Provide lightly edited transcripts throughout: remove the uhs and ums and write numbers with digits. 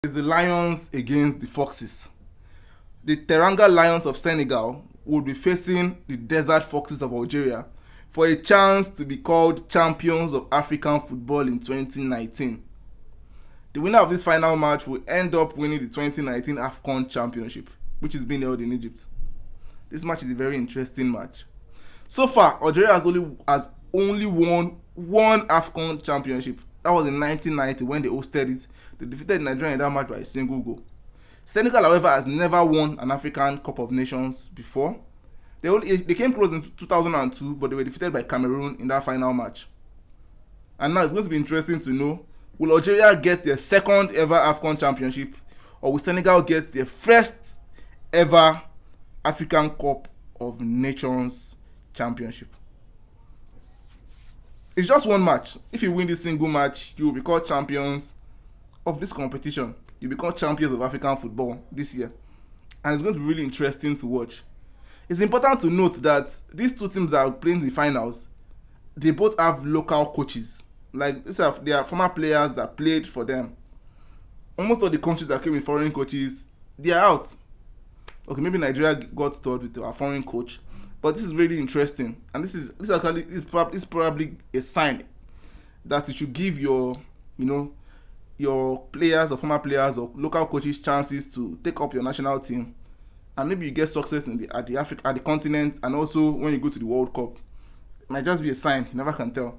It's the Lions against the Foxes. The Teranga Lions of Senegal would be facing the Desert Foxes of Algeria for a chance to be called champions of African football in 2019. The winner of this final match will end up winning the 2019 AFCON championship, which is being held in Egypt. This match is a very interesting match. So far, Algeria has only won one AFCON championship. That was in 1990 when they hosted it. They defeated Nigeria in that match by a single goal. Senegal, however, has never won an African Cup of Nations before. They came close in 2002, but they were defeated by Cameroon in that final match. And now it's going to be interesting to know, will Algeria get their second ever AFCON championship, or will Senegal get their first ever African Cup of Nations championship? It's just one match. If you win this single match, you will be called champions of this competition. You'll be called champions of African football this year. And it's going to be really interesting to watch. It's important to note that these two teams that are playing the finals, they both have local coaches. Like, they are former players that played for them. Almost all the countries that came with foreign coaches, they are out. Okay, maybe Nigeria got started with a foreign coach. But this is really interesting, and this is probably a sign that you should give your players or former players or local coaches chances to take up your national team, and maybe you get success at the continent, and also when you go to the World Cup. It might just be a sign. You never can tell.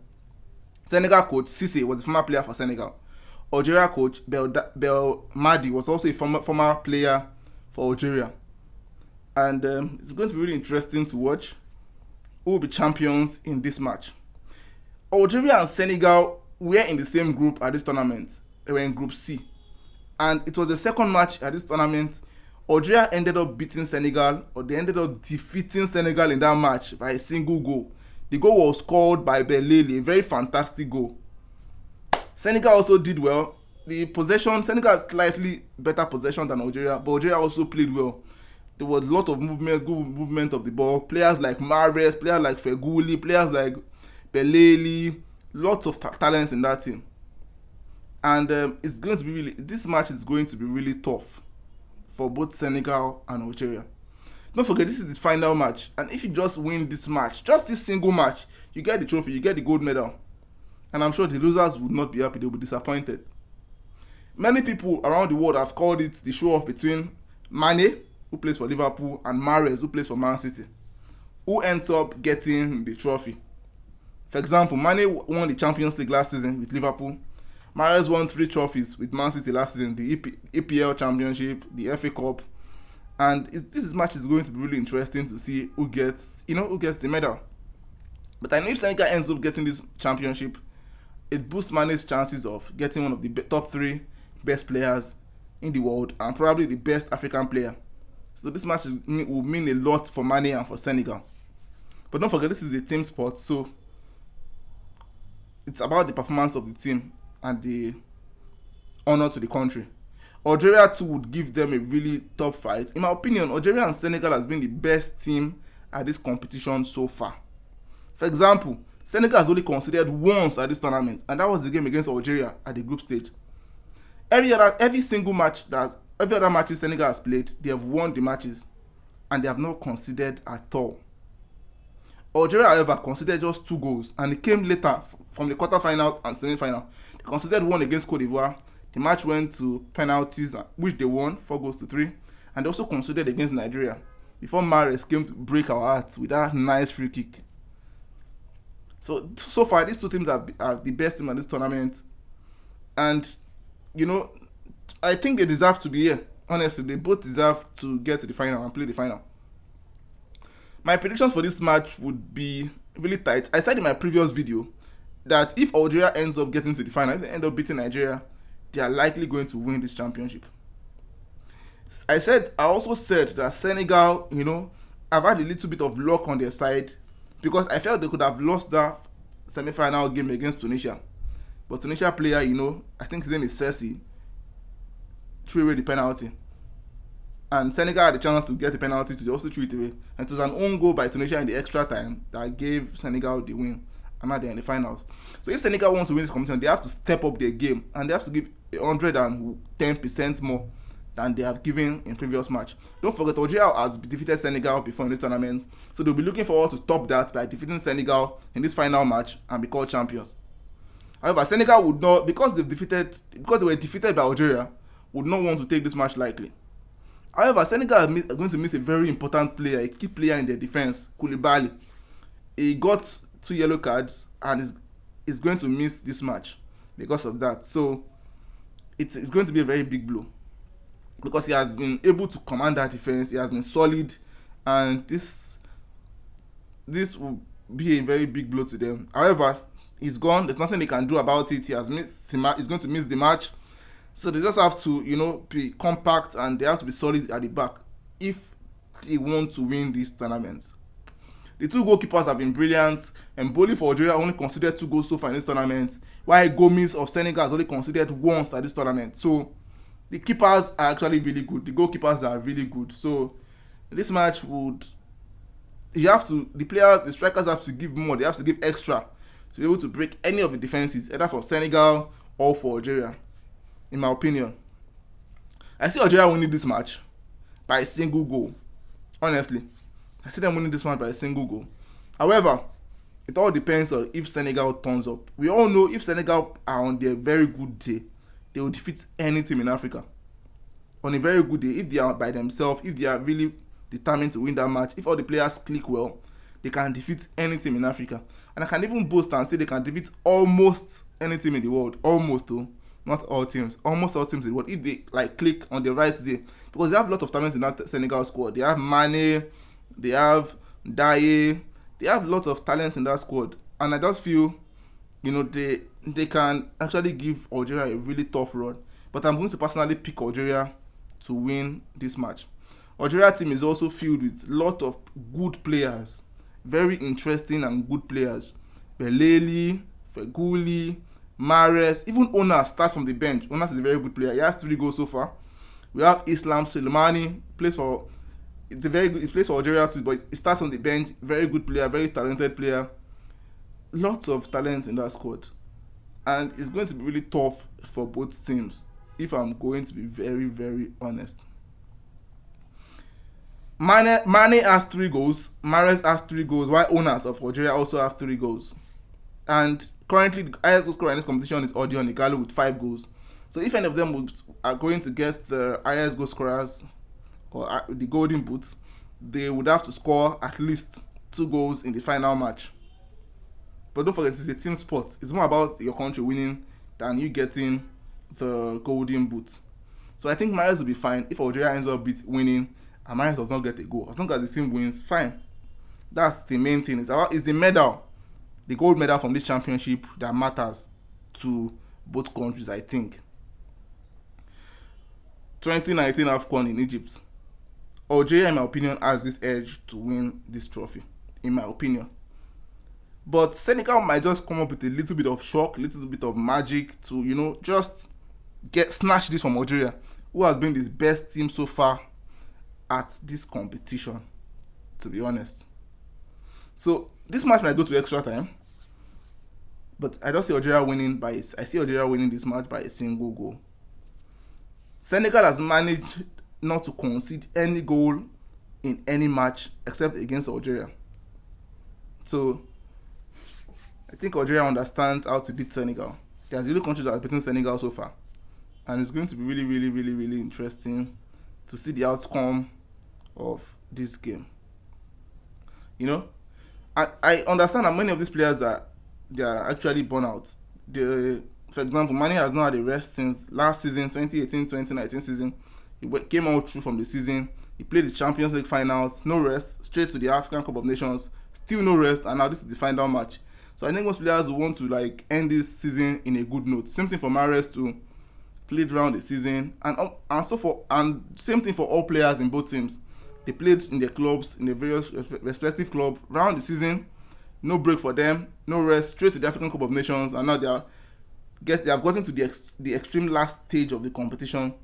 Senegal coach Cisse was a former player for Senegal. Algeria coach Mendy was also a former player for Algeria. And it's going to be really interesting to watch who will be champions in this match. Algeria and Senegal were in the same group at this tournament. They were in Group C. And it was the second match at this tournament. Algeria ended up beating Senegal, or they ended up defeating Senegal in that match by a single goal. The goal was scored by Abdoulaye, a very fantastic goal. Senegal also did well. Senegal had slightly better possession than Algeria, but Algeria also played well. There was a lot of movement, good movement of the ball. Players like Mahrez, players like Feghouli, players like Belali, lots of talent in that team. And this match is going to be really tough for both Senegal and Algeria. Don't forget, this is the final match, and if you just win this match, just this single match, you get the trophy, you get the gold medal. And I'm sure the losers would not be happy, they will be disappointed. Many people around the world have called it the show-off between Mane, who plays for Liverpool, and Mahrez, who plays for Man City, who ends up getting the trophy. For example, Mane won the Champions League last season with Liverpool. Mahrez won 3 trophies with Man City last season, the EPL Championship, the FA Cup. And this match is going to be really interesting to see who gets the medal. But I know if Senegal ends up getting this championship, it boosts Mane's chances of getting one of the top 3 best players in the world, and probably the best African player. So this match will mean a lot for Mane and for Senegal. But don't forget, this is a team sport, so it's about the performance of the team and the honor to the country. Algeria too would give them a really tough fight. In my opinion, Algeria and Senegal has been the best team at this competition so far. For example, Senegal has only conceded once at this tournament, and that was the game against Algeria at the group stage. Every other matches Senegal has played, they have won the matches, and they have not conceded at all. Algeria, however, conceded just 2 goals, and it came later from the quarterfinals and semi-final. They conceded one against Côte d'Ivoire. The match went to penalties, which they won 4-3, and they also conceded against Nigeria before Mahrez came to break our hearts with that nice free kick. So far, these two teams are the best team at this tournament, and I think they deserve to be here. Honestly, they both deserve to get to the final and play the final. My predictions for this match would be really tight. I said in my previous video that if Algeria ends up getting to the final, if they end up beating Nigeria, they are likely going to win this championship. I also said that Senegal, have had a little bit of luck on their side, because I felt they could have lost that semi-final game against Tunisia. But Tunisia player, I think his name is Cisse, threw away the penalty. And Senegal had the chance to get the penalty to also throw it away. And it was an own goal by Tunisia in the extra time that gave Senegal the win. And now they're in the finals. So if Senegal wants to win this competition, they have to step up their game. And they have to give 110% more than they have given in previous match. Don't forget, Algeria has defeated Senegal before in this tournament, so they'll be looking forward to top that by defeating Senegal in this final match and be called champions. However, Senegal would not, because they were defeated by Algeria, would not want to take this match lightly. However, Senegal are going to miss a very important player, a key player in their defense, Koulibaly. He got 2 yellow cards and is going to miss this match because of that. So it's going to be a very big blow because he has been able to command that defense. He has been solid, and this will be a very big blow to them. However, he's gone. There's nothing they can do about it. He's going to miss the match. So they just have to, be compact, and they have to be solid at the back if they want to win this tournament. The 2 goalkeepers have been brilliant. And Mboli for Algeria only conceded 2 goals so far in this tournament, while Gomis of Senegal has only conceded once at this tournament. So the keepers are actually really good. The goalkeepers are really good. So this match the strikers have to give more. They have to give extra to be able to break any of the defenses, either for Senegal or for Algeria. In my opinion, I see Algeria winning this match by a single goal. Honestly, I see them winning this match by a single goal. However, it all depends on if Senegal turns up. We all know if Senegal are on their very good day, they will defeat any team in Africa. On a very good day, if they are by themselves, if they are really determined to win that match, if all the players click well, they can defeat any team in Africa. And I can even boast and say they can defeat almost any team in the world. Almost, though. Not all teams. Almost all teams in the world. If they click on the right day. Because they have a lot of talent in that Senegal squad. They have Mane, they have Diallo, they have lots of talent in that squad. And I just feel, they can actually give Algeria a really tough run. But I'm going to personally pick Algeria to win this match. Algeria team is also filled with a lot of good players. Very interesting and good players. Beleli, Feghouli, Mahrez, even Onas starts from the bench. Onas is a very good player. He has 3 goals so far. We have Islam Soleimani, plays for Algeria too, but he starts on the bench. Very good player, very talented player. Lots of talent in that squad. And it's going to be really tough for both teams, if I'm going to be very, very honest. Mane has 3 goals, Mahrez has 3 goals, while Onas of Algeria also have 3 goals. And currently, the highest goal scorer in this competition is Odion Ighalo with 5 goals. So if any of them are going to get the highest goal scorers or the golden boot, they would have to score at least 2 goals in the final match. But don't forget, it's a team sport. It's more about your country winning than you getting the golden boot. So I think Mahrez will be fine if Algeria ends up winning and Mahrez does not get a goal. As long as the team wins, fine. That's the main thing. It's the medal, the gold medal from this championship that matters to both countries, I think. 2019 AFCON in Egypt. Algeria, in my opinion, has this edge to win this trophy, in my opinion. But Senegal might just come up with a little bit of shock, a little bit of magic to, just snatch this from Algeria, who has been the best team so far at this competition, to be honest. So this match might go to extra time, but I don't see Algeria winning I see Algeria winning this match by a single goal. Senegal has managed not to concede any goal in any match except against Algeria. So I think Algeria understands how to beat Senegal. They are the only countries that have beaten Senegal so far. And it's going to be really, really, really, really interesting to see the outcome of this game. I understand that many of these players they are actually burnt out. For example, Mane has not had a rest since last season, 2018-2019 season. He came out through from the season. He played the Champions League finals, no rest, straight to the African Cup of Nations, still no rest, and now this is the final match. So I think most players will want to end this season in a good note. Same thing for Mahrez to played around the season, and same thing for all players in both teams. They played in their clubs, in their various respective clubs, around the season. No break for them, no rest, straight to the African Cup of Nations, and now they have gotten to the extreme last stage of the competition.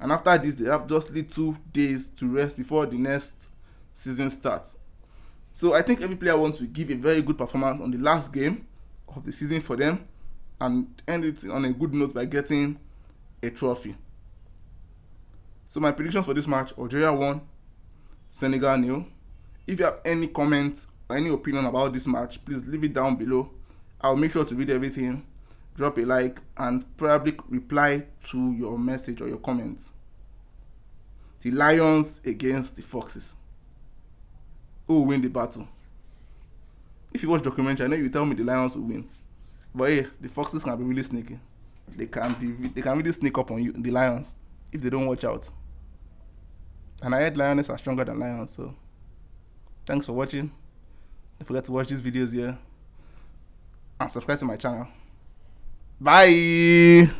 And after this, they have just 2 days to rest before the next season starts. So I think every player wants to give a very good performance on the last game of the season for them and end it on a good note by getting a trophy. So my predictions for this match: Algeria 1, Senegal 0. If you have any comments or any opinion about this match, please leave it down below. I'll make sure to read everything, drop a like, and probably reply to your message or your comments. The Lions against the Foxes. Who will win the battle? If you watch documentary, I know you tell me the Lions will win. But hey, the Foxes can be really sneaky. They can really sneak up on you, the Lions, if they don't watch out. And I heard Lioness are stronger than Lions, so thanks for watching. Don't forget to watch these videos here and subscribe to my channel. Bye.